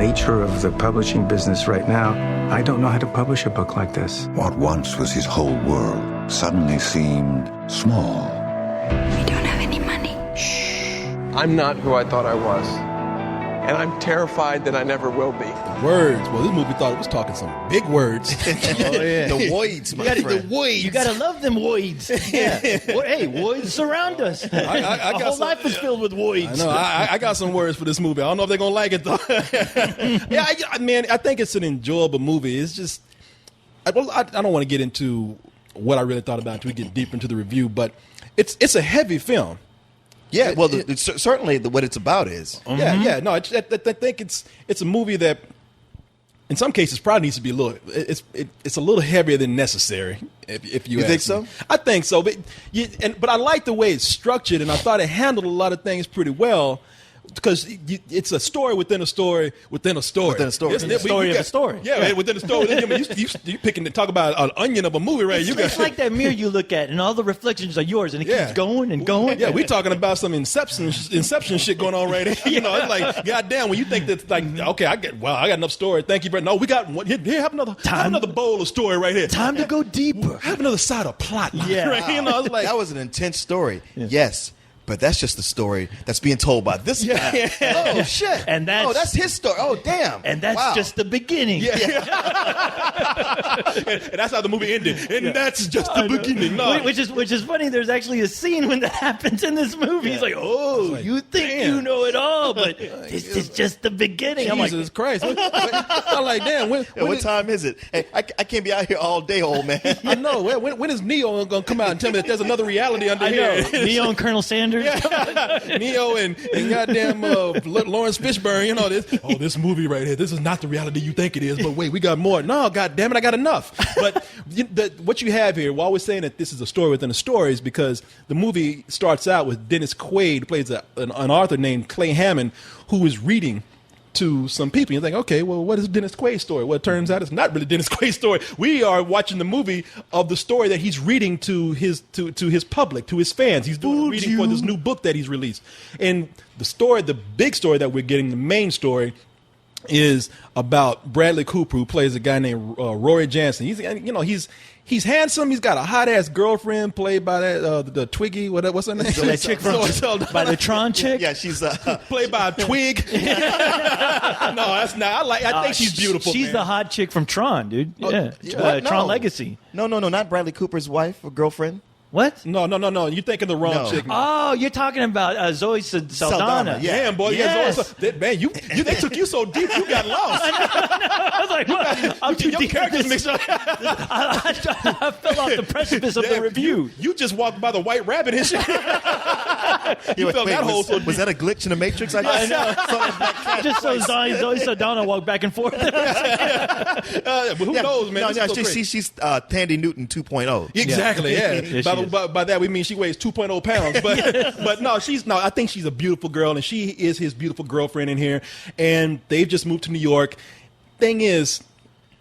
nature of the publishing business right now, I don't know how to publish a book like this. What once was his whole world suddenly seemed small. We don't have any money. I'm not who I thought I was. And I'm terrified that I never will be. Words. Well, this movie thought it was talking some big words. Oh, yeah. The voids, my friend. The voids. You gotta love them voids. Yeah. Hey, voids surround us. I Our whole life is filled with voids. I know. I got some words for this movie. I don't know if they're gonna like it though. Yeah, I think it's an enjoyable movie. It's just, I don't want to get into what I really thought about until we get deeper into the review, but it's a heavy film. Yeah, well, certainly what it's about is. Yeah. No, I think it's a movie that, in some cases, probably needs to be a little. It's a little heavier than necessary. If you think ask so? me. I think so, but I like the way it's structured, and I thought it handled a lot of things pretty well. Because it's a story within a story within a story. Within a story. It's the story of a story. Yeah, within a story. You picking to talk about an onion of a movie, right? It's like that mirror you look at, and all the reflections are yours, and it keeps going and going. Yeah, we're talking about some Inception shit going on right here. You know, it's like, goddamn, when you think that's like, okay, I got enough story. Thank you very much. No, we got one. Here, have another bowl of story right here. Time to go deeper. Have another side of plot line. Yeah. Right? You know, it's like, that was an intense story. Yeah. Yes. But that's just the story that's being told by this guy. Oh, shit. And that's his story. Oh, damn. And that's just the beginning. Yeah. And that's how the movie ended. And that's just the beginning. No. Which is funny. There's actually a scene when that happens in this movie. He's like, you think damn. you know it all, but this is just the beginning. I'm Jesus like, Christ. I'm like, damn. What time is it? Hey, I can't be out here all day, old man. I know. When is Neo going to come out and tell me that there's another reality under here? Neo and Colonel Sanders. Yeah. Neo and goddamn Lawrence Fishburne, you know this. Oh, this movie right here. This is not the reality you think it is. But wait, we got more. No, goddamn it, I got enough. But what you have here, while we're saying that this is a story within a story, is because the movie starts out with Dennis Quaid, who plays an author named Clay Hammond, who is reading to some people. You think, okay, well, what is Dennis Quaid's story? Well, it turns out it's not really Dennis Quaid's story. We are watching the movie of the story that he's reading to his public, to his fans. He's doing a reading for this new book that he's released. And the big story that we're getting, the main story, is about Bradley Cooper, who plays a guy named Rory Jansen. He's handsome. He's got a hot ass girlfriend played by the Twiggy. What's her name? That chick by the Tron chick. Yeah, she's played by a Twig. No, that's not. I think she's beautiful. She's man. the hot chick from Tron, dude. Yeah, What? Tron No. Legacy. No, not Bradley Cooper's wife or girlfriend. What? No. You're thinking the wrong No. chick. Man. Oh, you're talking about Zoe Saldana. Yeah. Damn, boy. Yes. Man, they took you so deep, you got lost. I was like, what? I'm too Your deep. characters mixed up. I fell off the precipice of the review. You just walked by the White Rabbit and shit. You felt that hole so deep. Was that a glitch in the Matrix? I know. Just so Zoe Saldana walked back and forth. But who knows, man? This is so great. She's Tandy Newton 2.0. Exactly, yeah. Yeah, she is. By that we mean she weighs 2.0 pounds. But no, I think she's a beautiful girl, and she is his beautiful girlfriend in here. And they've just moved to New York. Thing is,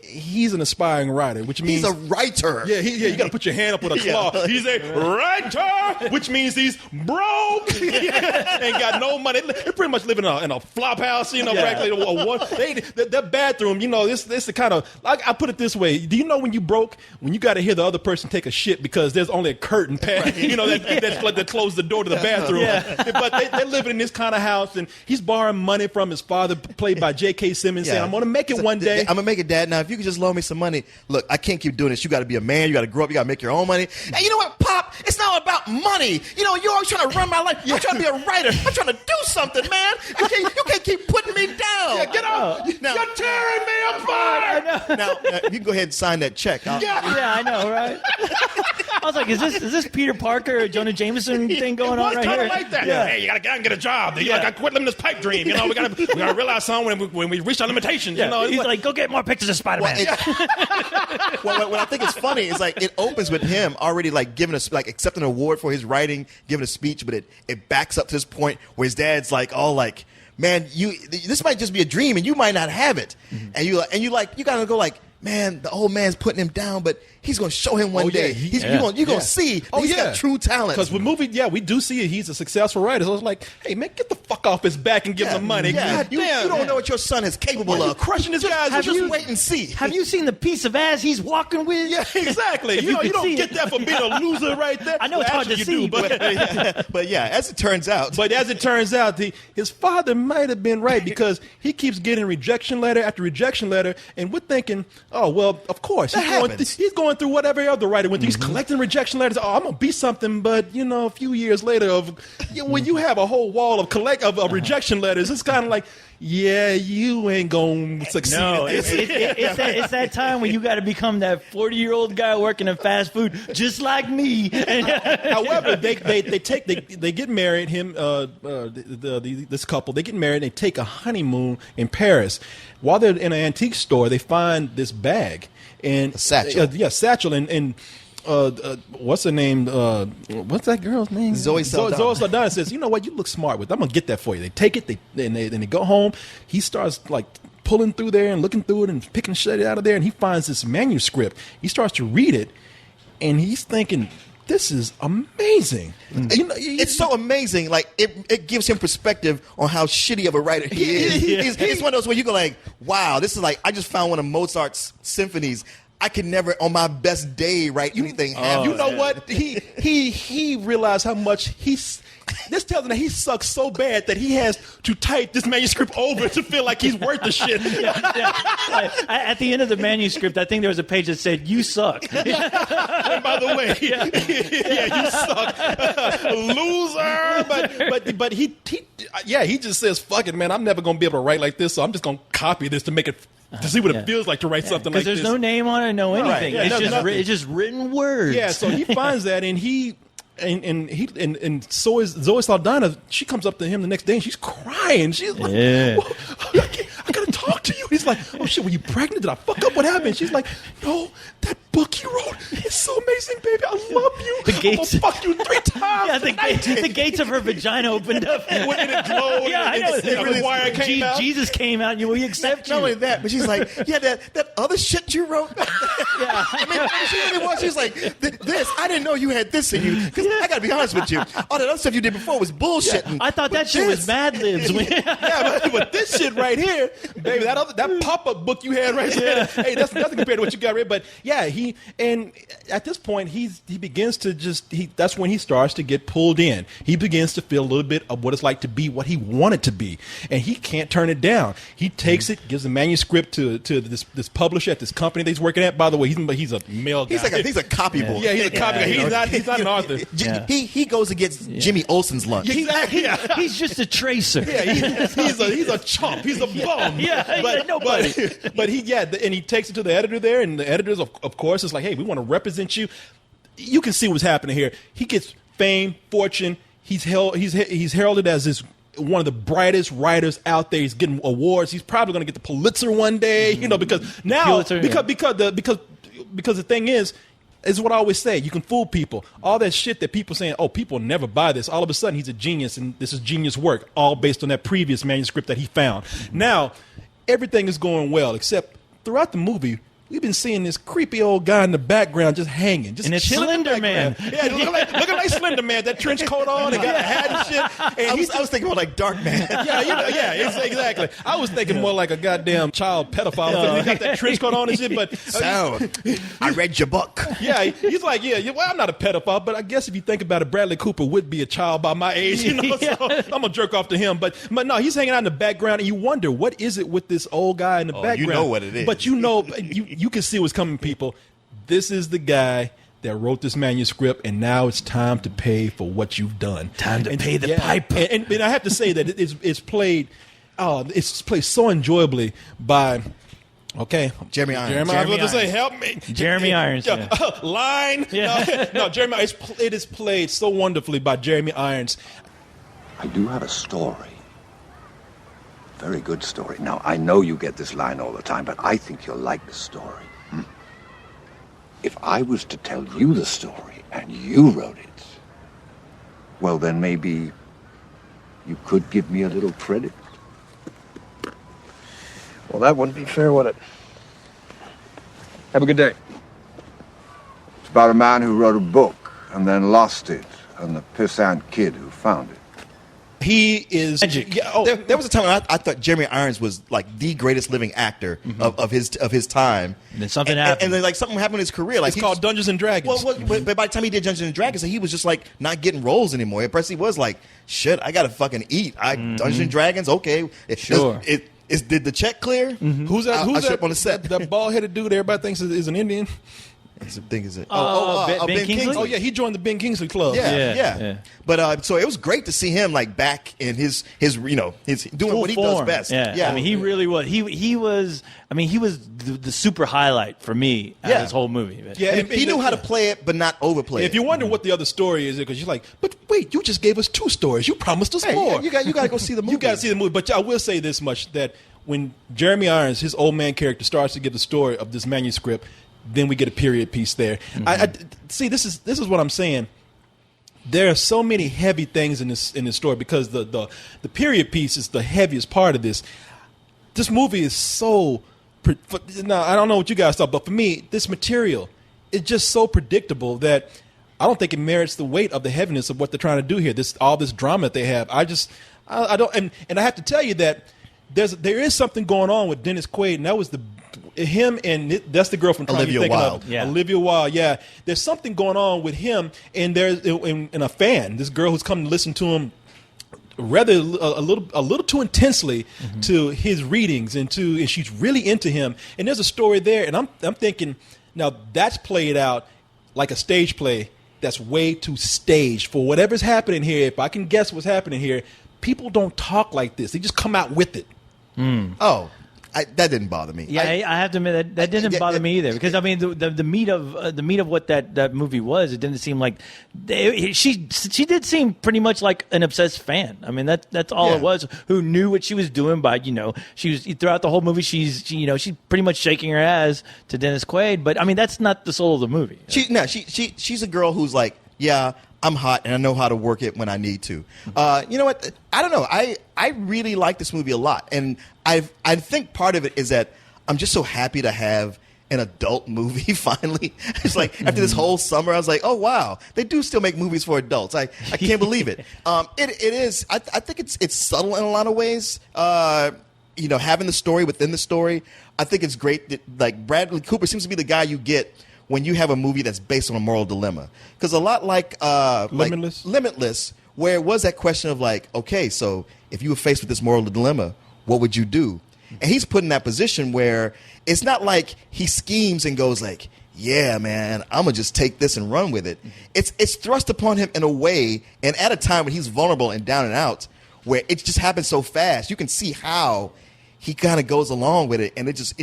he's an aspiring writer, which means He's a writer. Yeah, you got to put your hand up with a claw. Yeah. He's a writer, which means he's broke. Ain't got no money. They're pretty much living in a flop house, practically. Their bathroom, this the kind of, I put it this way. Do you know when you broke, when you got to hear the other person take a shit because there's only a curtain pad, that closed the door to the bathroom. Yeah. But they're living in this kind of house, and he's borrowing money from his father, played by J.K. Simmons, saying, I'm going to make it one day. I'm going to make it, Dad. Now, if you could just loan me some money. Look, I can't keep doing this. You got to be a man. You got to grow up. You got to make your own money. And you know what, Pop? It's not about money. You're always trying to run my life. I'm trying to be a writer. I'm trying to do something, man. You can't keep putting me down. Yeah, get out. You're tearing me apart. Now, you can go ahead and sign that check. Yeah, I know, right? I was like, is this Peter Parker or Jonah Jameson thing going on right here? here? Like that. Yeah. Hey, you gotta get out and get a job. You gotta quit living this pipe dream. We gotta realize something when we reach our limitations. Yeah. He's like, go get more pictures of Spider-Man. Well, what I think is funny is like it opens with him already like giving us like accepting an award for his writing, giving a speech, but it backs up to this point where his dad's like all like, man, this might just be a dream and you might not have it, and you gotta go like, man, the old man's putting him down, but he's going to show him one Oh, yeah, day. he- You're going to see that he's got true talent. Because with movie, we do see it. He's a successful writer. So it's like, hey, man, get the fuck off his back and give him the money. Yeah, God you damn. don't know what your son is capable of. Crushing this guy. Just wait and see. Have you seen the piece of ass he's walking with? Yeah, exactly. If you could don't see get it. that for being a loser right there. I know it's hard to actually see, you do, but But yeah, as it turns out. But as it turns out, his father might have been right because he keeps getting rejection letter after rejection letter, and we're thinking, oh well, of course he's going through whatever other writer went through. He's collecting rejection letters. Oh, I'm gonna be something, but a few years later, when you have a whole wall of rejection letters, it's kind of like, yeah, you ain't gonna succeed. No, at this. it's that time when you got to become that 40-year-old guy working in fast food, just like me. However, they get married. This couple, they get married. And they take a honeymoon in Paris. While they're in an antique store, they find this bag and A satchel. Satchel and. What's her name? What's that girl's name? Zoe Saldana. Zoe Saldana says, "You know what? You look smart with. I'm gonna get that for you." They take it. They go home. He starts like pulling through there and looking through it and picking shit out of there. And he finds this manuscript. He starts to read it, and he's thinking, "This is amazing." It's so amazing. Like it gives him perspective on how shitty of a writer he is. He's one of those where you go like, "Wow, this is like I just found one of Mozart's symphonies. I could never, on my best day, write anything half. You know what? He realized how much this tells him that he sucks so bad that he has to type this manuscript over to feel like he's worth the shit. At the end of the manuscript, I think there was a page that said, "You suck." And by the way, you suck, loser. But he just says, "Fuck it, man. I'm never gonna be able to write like this, so I'm just gonna copy this to make it." To see what it feels like to write something like this. Because there's no name on it, no anything. Right. Yeah, It's just written words. Yeah, so he finds that, and so is Zoe Saldana. She comes up to him the next day and she's crying. She's like, I gotta talk to you. He's like, oh shit, were you pregnant? Did I fuck up? What happened? She's like, no, that book you wrote is so amazing, baby. I love you. The gates- I'm gonna fuck you 3 times. Yeah, the gates of her vagina opened up. And it glowed. Yeah, I know. The wire came out. Jesus came out, and we accept Not you. only that, but she's like, yeah, that other shit you wrote. Yeah. I mean, she really was. She's like, this. I didn't know you had this in you. Because I got to be honest with you, all that other stuff you did before was bullshit. I thought that shit was Mad Libs. Yeah, but this shit right here, baby, that pop-up book you had right there, hey, that's nothing compared to what you got right. But yeah, and at this point, he begins to that's when he starts to get pulled in. He begins to feel a little bit of what it's like to be what he wanted to be, and he can't turn it down. He takes it, gives the manuscript to this publisher at this company that he's working at. By the way, he's a male guy. He's a copy boy. Yeah, he's a copy guy. He's not an author. He goes and gets Jimmy Olsen's lunch. Exactly. Yeah. He's just a tracer. Yeah, he's a chump. He's a bum. Yeah, nobody. But and he takes it to the editor there, and the editors, of course, is like, hey, we want to represent you. You can see what's happening here. He gets fame, fortune. He's heralded as one of the brightest writers out there. He's getting awards. He's probably going to get the Pulitzer one day, because now Pulitzer, because the thing is what I always say. You can fool people. All that shit that people saying, oh, people never buy this. All of a sudden, he's a genius, and this is genius work, all based on that previous manuscript that he found. Now, everything is going well, except throughout the movie, we've been seeing this creepy old guy in the background just hanging, just and it's chilling in the Slender Man. background. Yeah, looking like Slender Man, that trench coat on and got a hat and shit. And I was thinking more like Dark Man. Exactly. I was thinking more like a goddamn child pedophile. He got that trench coat on and shit. But So, I read your book. yeah, he's like, well, I'm not a pedophile, but I guess if you think about it, Bradley Cooper would be a child by my age, so I'm gonna jerk off to him. But no, he's hanging out in the background, and you wonder what is it with this old guy in the background. You know what it is. But you can see what's coming, people. This is the guy that wrote this manuscript, and now it's time to pay for what you've done. Time to pay the piper. And I have to say that it's played so enjoyably by. Okay, Jeremy Irons. Jeremy Irons. I was going to say, help me. Jeremy Irons. Yeah. Line. Yeah. No, Jeremy. It is played so wonderfully by Jeremy Irons. I do have a story. Very good story. Now, I know you get this line all the time, but I think you'll like the story. If I was to tell you the story and you wrote it, well, then maybe you could give me a little credit. Well, that wouldn't be fair, would it? Have a good day. It's about a man who wrote a book and then lost it, and the pissant kid who found it. He is. Magic. Yeah, oh, There was a time when I thought Jeremy Irons was like the greatest living actor of his time. And then something And happened. then like something happened in his career. Like it's called Dungeons and Dragons. But by the time he did Dungeons and Dragons, he was just like not getting roles anymore. It basically was like, shit, I gotta fucking eat. Dungeons and Dragons, okay. Sure. Did the check clear? Who's that? I Who's showed that? up on the set. That bald-headed dude everybody thinks is an Indian. I think is it? Ben Kingsley? Oh yeah, he joined the Ben Kingsley Club. Yeah. But so it was great to see him like back in his doing Full what he form. does best. Yeah. I mean, he really was. He was. I mean, he was the super highlight for me out of this whole movie. Yeah, And he knew how to play it, but not overplay it. If you wonder what the other story is, because you're like, but wait, you just gave us 2 stories. You promised us Hey, more. you got to go see the movie. You got to see the movie. But I will say this much, that when Jeremy Irons, his old man character, starts to get the story of this manuscript, then we get a period piece there. I see. This is what I'm saying. There are so many heavy things in this story because the period piece is the heaviest part of this. This movie is so. Now I don't know what you guys thought, but for me, this material is just so predictable that I don't think it merits the weight of the heaviness of what they're trying to do here. All this drama that they have. I don't. And I have to tell you that there is something going on with Dennis Quaid, and that was him, and that's the girl from Olivia Wilde. Yeah. Olivia Wilde. Yeah, there's something going on with him, and there's in a fan, this girl who's come to listen to him rather a little too intensely to his readings, and she's really into him. And there's a story there, and I'm thinking now that's played out like a stage play. That's way too staged for whatever's happening here. If I can guess what's happening here, people don't talk like this. They just come out with it. Oh, that didn't bother me. Yeah, I have to admit that didn't bother me either, because I mean the meat of what that movie was, it didn't seem like she did seem pretty much like an obsessed fan. I mean that's all Yeah. it was. Who knew what she was doing by she was throughout the whole movie she's pretty much shaking her ass to Dennis Quaid, but I mean that's not the soul of the movie. She's a girl who's like, yeah, I'm hot and I know how to work it when I need to. You know what? I don't know. I really like this movie a lot, and I think part of it is that I'm just so happy to have an adult movie finally. It's like after this whole summer, I was like, oh wow, they do still make movies for adults. I can't believe it. It is. I think it's subtle in a lot of ways. Having the story within the story. I think it's great that like Bradley Cooper seems to be the guy you get when you have a movie that's based on a moral dilemma. Because a lot like Limitless, where it was that question of like, okay, so if you were faced with this moral dilemma, what would you do? And he's put in that position where it's not like he schemes and goes like, yeah, man, I'm going to just take this and run with it. It's thrust upon him in a way, and at a time when he's vulnerable and down and out, where it just happens so fast, you can see how he kind of goes along with it, and it's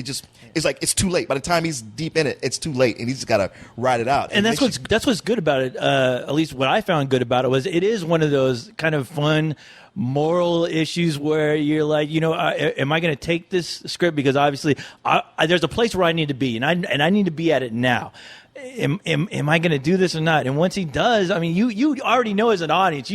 like it's too late. By the time he's deep in it, it's too late, and he's just got to ride it out. And that's what's good about it. At least what I found good about it was it is one of those kind of fun moral issues where you're like, am I going to take this script, because obviously there's a place where I need to be, and I need to be at it now. Am I going to do this or not? And once he does, I mean, you already know as an audience,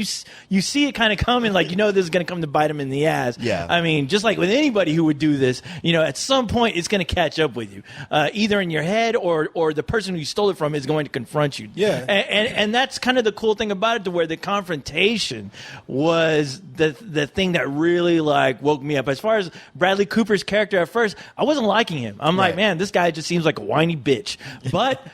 you see it kind of coming, like this is going to come to bite him in the ass. Yeah. I mean, just like with anybody who would do this, at some point it's going to catch up with you, either in your head or the person who you stole it from is going to confront you. Yeah. And that's kind of the cool thing about it, to where the confrontation was the thing that really like woke me up. As far as Bradley Cooper's character, at first I wasn't liking him. I'm like, man, this guy just seems like a whiny bitch. But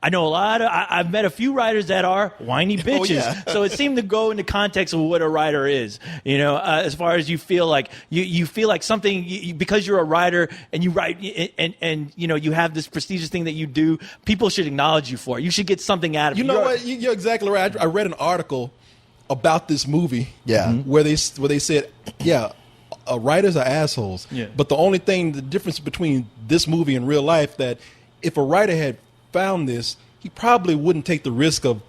I know I've met a few writers that are whiny bitches. So it seemed to go into context of what a writer is, as far as you feel like you feel like something, because you're a writer and you write and you have this prestigious thing that you do, people should acknowledge you for it. You should get something out of it. You know what? You're exactly right. I read an article about this movie. Yeah. Where they said, writers are assholes. Yeah. But the difference between this movie and real life, that if a writer had found this, he probably wouldn't take the risk of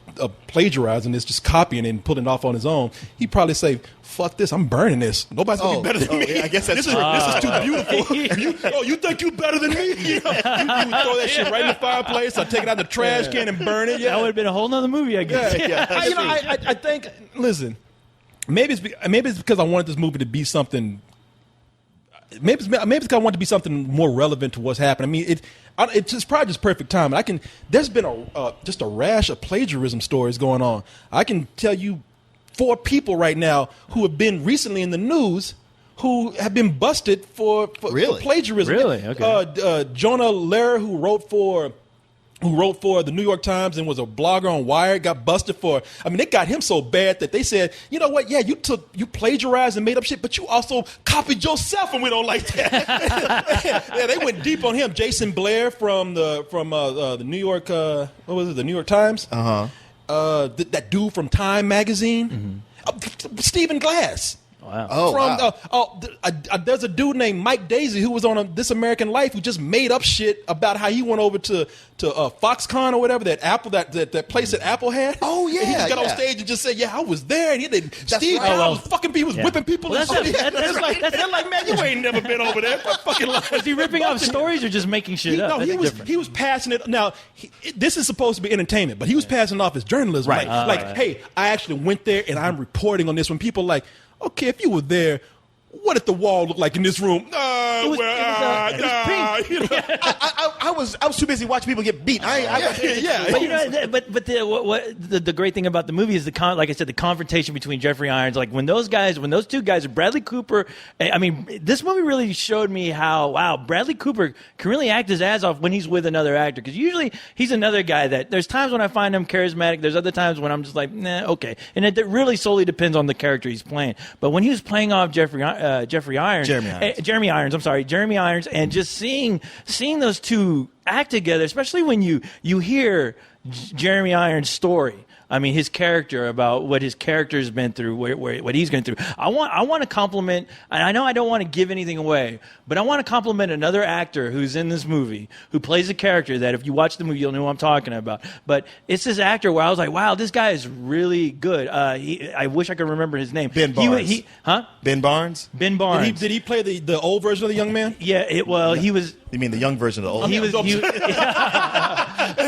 plagiarizing this, just copying it and putting it off on his own. He'd probably say, fuck this, I'm burning this. Nobody's going to be better than me. Yeah, I guess that's this is too beautiful. You think you better than me? You throw that shit right in the fireplace, I take it out the trash can and burn it. That would have been a whole nother movie, I guess. I think, listen, maybe it's because I wanted this movie to be something. maybe it's I want to be something more relevant to what's happening. I mean, it's just probably just perfect time. And there's been just a rash of plagiarism stories going on. I can tell you 4 people right now who have been recently in the news who have been busted for plagiarism. Really? Okay. Jonah Lehrer, who wrote for the New York Times and was a blogger on Wired, got busted for. I mean, they got him so bad that they said, you know what? Yeah, you plagiarized and made up shit, but you also copied yourself, and we don't like that. Yeah, they went deep on him. Jason Blair from the New York, what was it? The New York Times. That dude from Time magazine. Stephen Glass. Wow. There's a dude named Mike Daisy who was on This American Life who just made up shit about how he went over to Foxconn or whatever, that place that Apple had. Oh, yeah, And he just got on yeah. stage and just said, "Yeah, I was there." And Steve right. Jobs was fucking people, was whipping people. Well, and that's shit. a- that's like- they're like, man, you ain't never been over there. Quit fucking lying. Was he ripping off stories or just making shit up? No, That's he was different. he was passing it. Now, this is supposed to be entertainment, but he was passing off as journalism. Right. Like, hey, I actually went there and I'm reporting on this. When people are like, okay, if you were there, what did the wall look like in this room? It was pink. You know? I was too busy watching people get beat. Yeah. But you know, but the great thing about the movie is like I said, the confrontation between Jeffrey Irons. Like when those two guys, Bradley Cooper. I mean, this movie really showed me how Bradley Cooper can really act his ass off when he's with another actor. Because usually he's another guy that there's times when I find him charismatic. There's other times when I'm just like, nah, okay. And it really solely depends on the character he's playing. But when he was playing off Jeremy Irons, and just seeing those two act together, especially when you hear Jeremy Irons' story. I mean, his character, about what his character's been through, what he's going through. I want to compliment, and I know I don't want to give anything away, but I want to compliment another actor who's in this movie, who plays a character that if you watch the movie, you'll know who I'm talking about. But it's this actor where I was like, wow, this guy is really good. I wish I could remember his name. Ben Barnes. Ben Barnes. Did he play the old version of the young man? Yeah, he was. You mean the young version of the old? He was.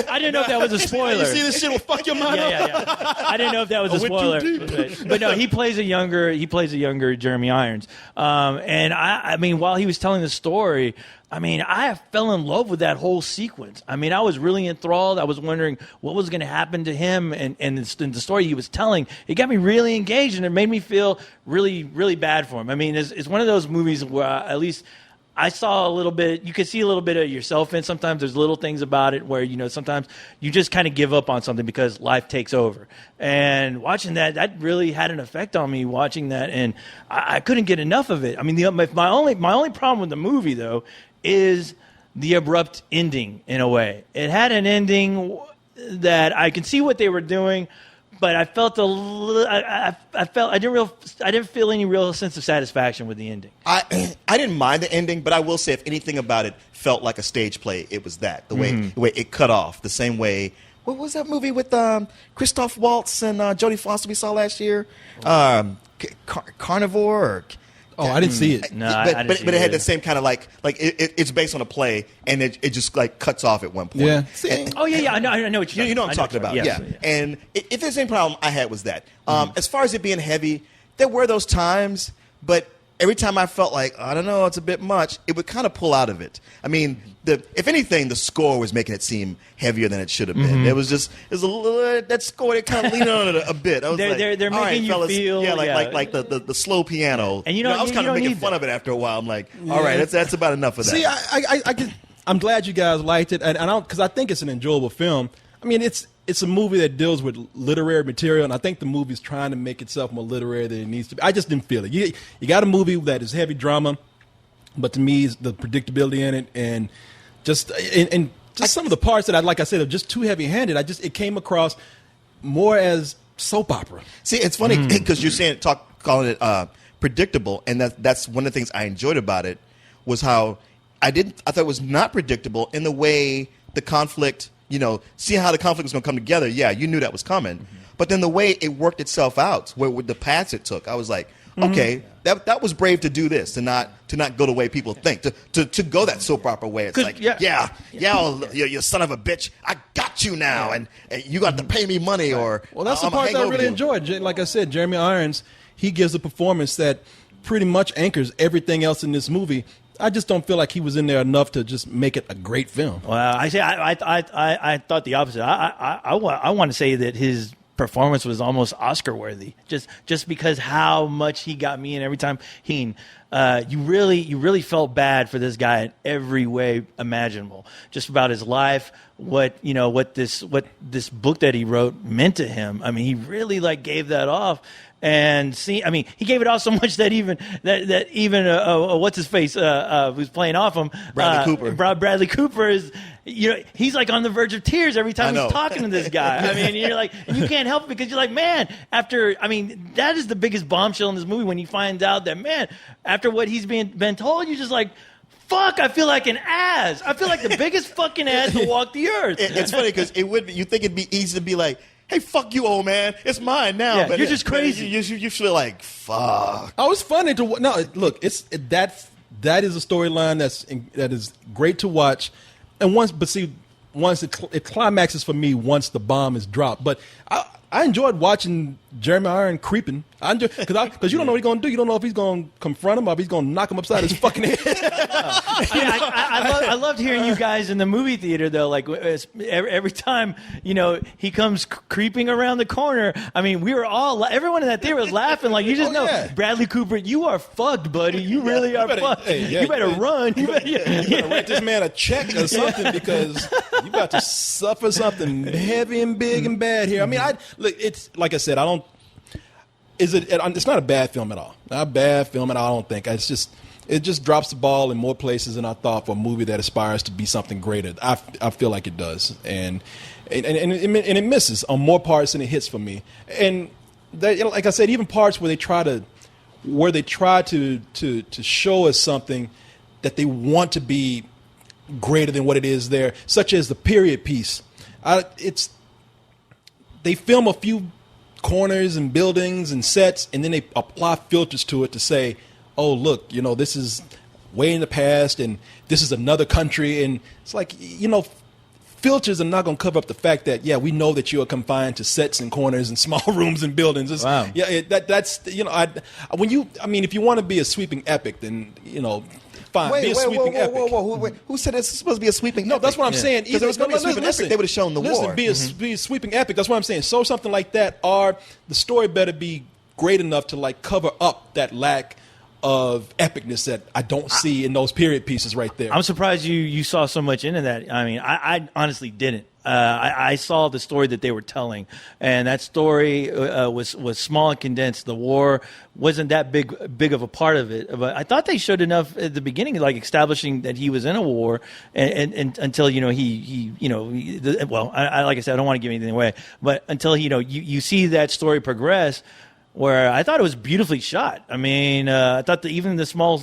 I didn't know if that was a spoiler. You see, this shit will fuck your mind up. Yeah. I didn't know if that was a went spoiler, too deep. but no, he plays a younger Jeremy Irons. And I mean, while he was telling the story, I mean, I fell in love with that whole sequence. I mean, I was really enthralled. I was wondering what was going to happen to him, and the story he was telling, it got me really engaged, and it made me feel really, really bad for him. I mean, it's one of those movies where at least I saw a little bit, you could see a little bit of yourself in. Sometimes there's little things about it where, you know, sometimes you just kind of give up on something because life takes over. And watching that really had an effect on me, watching that, and I couldn't get enough of it. I mean, my only problem with the movie, though, is the abrupt ending, in a way. It had an ending that I could see what they were doing, but I felt I didn't feel any real sense of satisfaction with the ending. I didn't mind the ending, but I will say, if anything about it felt like a stage play, it was that. The way it cut off, the same way. What was that movie with Christoph Waltz and Jodie Foster we saw last year? Carnivore? Or, I didn't see it. No, I didn't see but it had either. the same kind of like it's based on a play, and it just like cuts off at one point. Yeah. Oh yeah, I know what You know what I'm talking about. Yes. Yeah. And if there's any problem I had was that. As far as it being heavy, there were those times, but every time I felt like, I don't know, it's a bit much, it would kind of pull out of it. I mean, if anything, the score was making it seem heavier than it should have been. It was a little, that score, they kind of leaned on it a bit. I was They're all right, making you fellas. feel, like the slow piano. And I was kind of making fun of it after a while. I'm like, all right, that's about enough of that. See, I'm glad you guys liked it, and because I think it's an enjoyable film. I mean, it's a movie that deals with literary material, and I think the movie's trying to make itself more literary than it needs to be. I just didn't feel it. You got a movie that is heavy drama, but to me, the predictability in it, and just some of the parts that like I said, are just too heavy-handed. It came across more as soap opera. See, it's funny because you're calling it predictable, and that's one of the things I enjoyed about it was how I thought it was not predictable in the way the conflict. You know, seeing how the conflict was going to come together, yeah, you knew that was coming. But then the way it worked itself out, with the paths it took, I was like, okay, that was brave to do this, to not go the way people think, to go that soap opera way. It's like, you son of a bitch, I got you now, and you got to pay me money, or well, that's the I'm part that I really you. enjoyed. Like I said, Jeremy Irons, he gives a performance that pretty much anchors everything else in this movie. I just don't feel like he was in there enough to just make it a great film. Well, I thought the opposite. I want to say that his performance was almost Oscar worthy, just because how much he got me in every time. You really felt bad for this guy in every way imaginable, just about his life, what this book that he wrote meant to him. I mean, he really like gave that off. And he gave it off so much that even what's his face who's playing off him, Bradley Cooper. Bradley Cooper is, he's like on the verge of tears every time he's talking to this guy. I mean, you're like, and you can't help it because you're like, man, that is the biggest bombshell in this movie when you find out that, man, after what he's been told, you're just like, fuck, I feel like an ass. I feel like the biggest fucking ass to walk the earth. It's funny because you think it'd be easy to be like, hey, fuck you, old man. It's mine now. Yeah, but you're just crazy. You feel like, fuck. Oh, it's funny to no. Look, that is a storyline that is great to watch, and once it climaxes for me once the bomb is dropped. But I enjoyed watching Jeremy Iron creeping. Because you don't know what he's going to do. You don't know if he's going to confront him or if he's going to knock him upside his fucking head. I loved hearing you guys in the movie theater, though. Like, every time, he comes creeping around the corner. I mean, we were everyone in that theater was laughing. Like, you just know, yeah. Bradley Cooper, you are fucked, buddy. You really are fucked. You better run. You better write this man a check or something because you got to suffer something heavy and big and bad here. I mean, it's like I said, it's not a bad film at all. Not a bad film at all, I don't think. It just drops the ball in more places than I thought for a movie that aspires to be something greater. I feel like it does. And it misses on more parts than it hits for me. And like I said, even parts where they try to show us something that they want to be greater than what it is there, such as the period piece. They film a few corners and buildings and sets, and then they apply filters to it to say, oh, look, this is way in the past, and this is another country. And it's like, filters are not going to cover up the fact that, yeah, we know that you are confined to sets and corners and small rooms and buildings. Wow. Yeah, that's, if you want to be a sweeping epic, then, fine. Be a sweeping epic. Whoa. Who said it's supposed to be a sweeping No, epic? that's what I'm saying. Because it was going to be a sweeping epic, they would have shown the war. Be a sweeping epic. That's what I'm saying. So something like that, or the story better be great enough to like cover up that lack of epicness that I don't see in those period pieces right there. I'm surprised you saw so much into that. I mean, I honestly didn't. I saw the story that they were telling, and that story was small and condensed. The war wasn't that big of a part of it, but I thought they showed enough at the beginning, like establishing that he was in a war, and until like I said, I don't want to give anything away, but until you see that story progress. Where I thought it was beautifully shot. I mean, I thought that even the small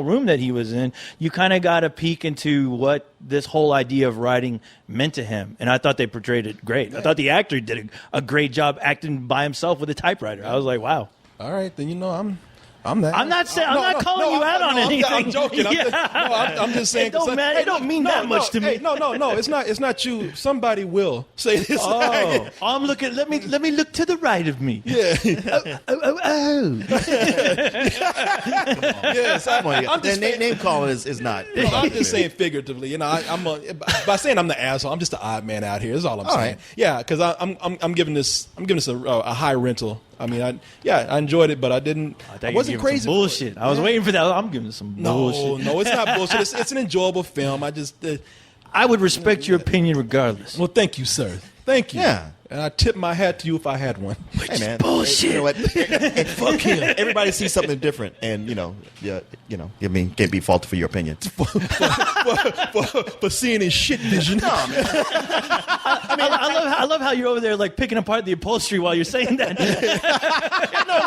room that he was in, you kind of got a peek into what this whole idea of writing meant to him, and I thought they portrayed it great. I thought the actor did a great job acting by himself with a typewriter. I was like, wow. All right, then I'm that. I'm not calling you out on anything. I'm joking. I'm just saying. It don't mean that much to me. No. It's not you. Somebody will say this. Oh, I'm looking. Let me look to the right of me. Yeah. Oh. Yes. Name calling is not. I'm just saying figuratively. By saying I'm the asshole, I'm just the odd man out here. Is all I'm saying. Right. Yeah, because I'm giving this a high rental. I mean, I enjoyed it, but I wasn't crazy. Bullshit. I was waiting for that. I'm giving it some bullshit. No, it's not bullshit. It's an enjoyable film. I would respect your opinion regardless. Well, thank you, sir. Thank you. Yeah. And I tip my hat to you if I had one. Hey, man. Bullshit. You know what? Fuck him. Everybody sees something different, and can't be faulted for your opinion. For seeing his shit vision. No, man. I love how you're over there like picking apart the upholstery while you're saying that. No,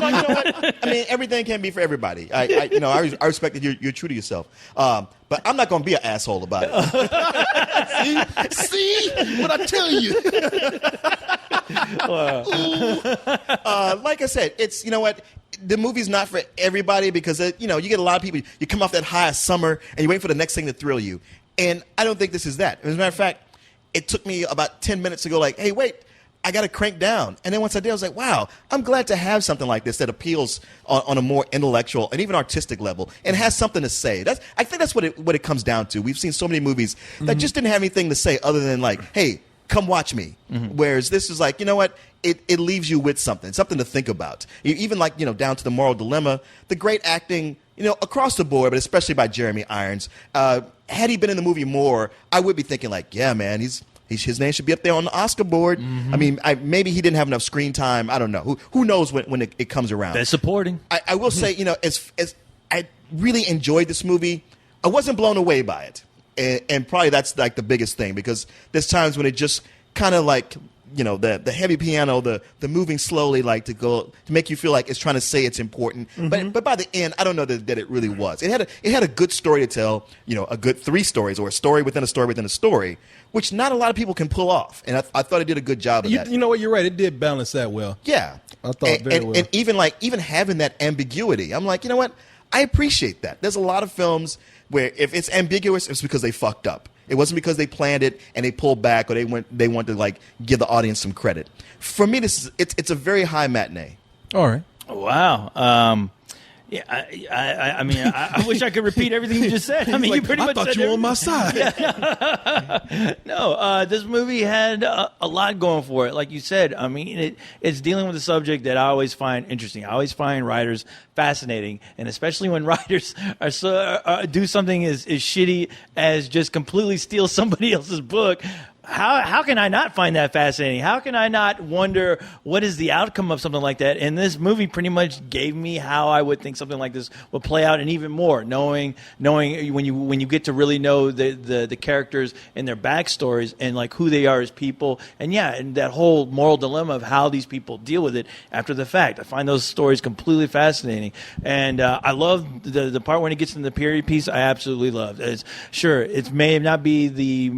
you know what? I mean, everything can be for everybody. I respect that you're true to yourself. But I'm not going to be an asshole about it. See what I tell you. Like I said, it's the movie's not for everybody because you get a lot of people. You come off that high of summer and you wait for the next thing to thrill you. And I don't think this is that. As a matter of fact, it took me about 10 minutes to go like, hey, wait. I got to crank down. And then once I did, I was like, wow, I'm glad to have something like this that appeals on a more intellectual and even artistic level and has something to say. I think that's what it comes down to. We've seen so many movies that just didn't have anything to say other than like, hey, come watch me. Whereas this is like, you know what? It leaves you with something to think about. Even like, down to the moral dilemma, the great acting, across the board, but especially by Jeremy Irons. Had he been in the movie more, I would be thinking like, yeah, man, his name should be up there on the Oscar board. I mean, maybe he didn't have enough screen time. I don't know. Who knows when it comes around. Best supporting. I will say, as I really enjoyed this movie, I wasn't blown away by it. And probably that's like the biggest thing, because there's times when it just kind of like, the heavy piano, the moving slowly, like to make you feel like it's trying to say it's important. But by the end, I don't know that it really was. It had a good story to tell, a good 3 stories, or a story within a story within a story, which not a lot of people can pull off. And I thought it did a good job of that. You know what? You're right. It did balance that well. Yeah. I thought very well. And even having that ambiguity, I'm like, you know what? I appreciate that. There's a lot of films where if it's ambiguous, it's because they fucked up. It wasn't because they planned it and they pulled back, or they want to like give the audience some credit. For me, it's a very high matinee. All right. Wow. Yeah, I mean, I wish I could repeat everything you just said. I mean, you pretty much thought said you were on my side. No, this movie had a lot going for it. Like you said, I mean, it's dealing with a subject that I always find interesting. I always find writers fascinating, and especially when writers do something as shitty as just completely steal somebody else's book. How can I not find that fascinating? How can I not wonder what is the outcome of something like that? And this movie pretty much gave me how I would think something like this would play out, and even more, knowing when you get to really know the characters and their backstories and like who they are as people, and that whole moral dilemma of how these people deal with it after the fact. I find those stories completely fascinating, and I love the part when it gets into the period piece. I absolutely love. It may not be the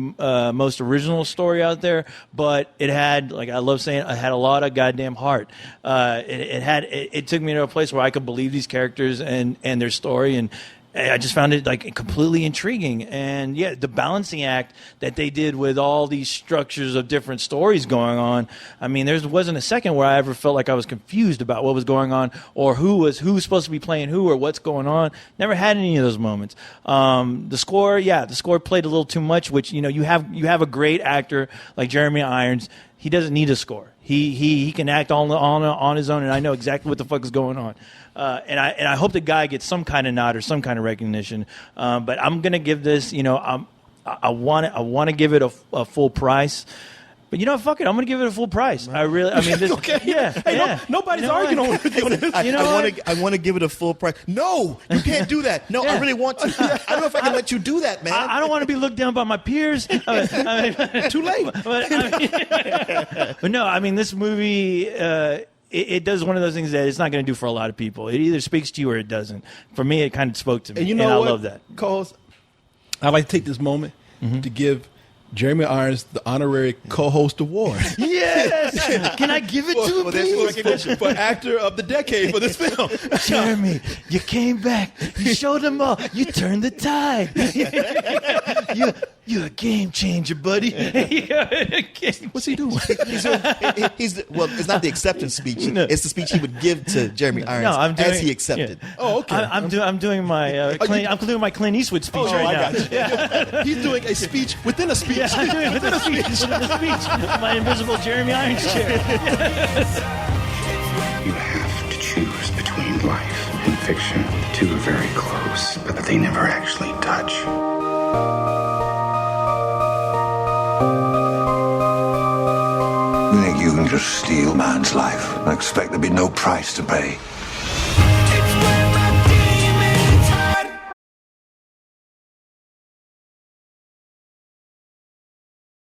most original story out there, but it had, like I love saying, it had a lot of goddamn heart. It took me to a place where I could believe these characters and their story, and I just found it like completely intriguing. And yeah, the balancing act that they did with all these structures of different stories going on. I mean, there wasn't a second where I ever felt like I was confused about what was going on, or who was supposed to be playing who, or what's going on. Never had any of those moments. The score played a little too much, which, you have a great actor like Jeremy Irons. He doesn't need a score. He can act on his own, and I know exactly what the fuck is going on. And I hope the guy gets some kind of nod or some kind of recognition. But I'm gonna give this, I want to give it a full price. But fuck it, I'm gonna give it a full price. I mean, this, okay. Yeah. Hey, yeah. Nobody's arguing with you on this. I want to give it a full price. No, you can't do that. No, I really want to. I don't know if I can let you do that, man. I don't want to be looked down by my peers. Too late. But no, I mean, this movie. It does one of those things that it's not going to do for a lot of people. It either speaks to you or it doesn't. For me, it kind of spoke to me, and I what, love that. Cause I'd like to take this moment to give Jeremy Irons the honorary co-host award. Yes! Can I give it to him, please? For actor of the decade for this film. Jeremy, you came back. You showed them all. You turned the tide. You're a game changer, buddy. What's he doing? It's not the acceptance speech. It's the speech he would give to Jeremy Irons as he accepted. Yeah. Oh, okay. I'm doing my Clint Eastwood speech right now. Got you. Yeah. He's doing a speech within a speech. Yeah, I'm doing it within a speech. My invisible Jeremy Irons chair. You have to choose between life and fiction. The two are very close, but they never actually touch. You think you can just steal man's life and expect there'd be no price to pay?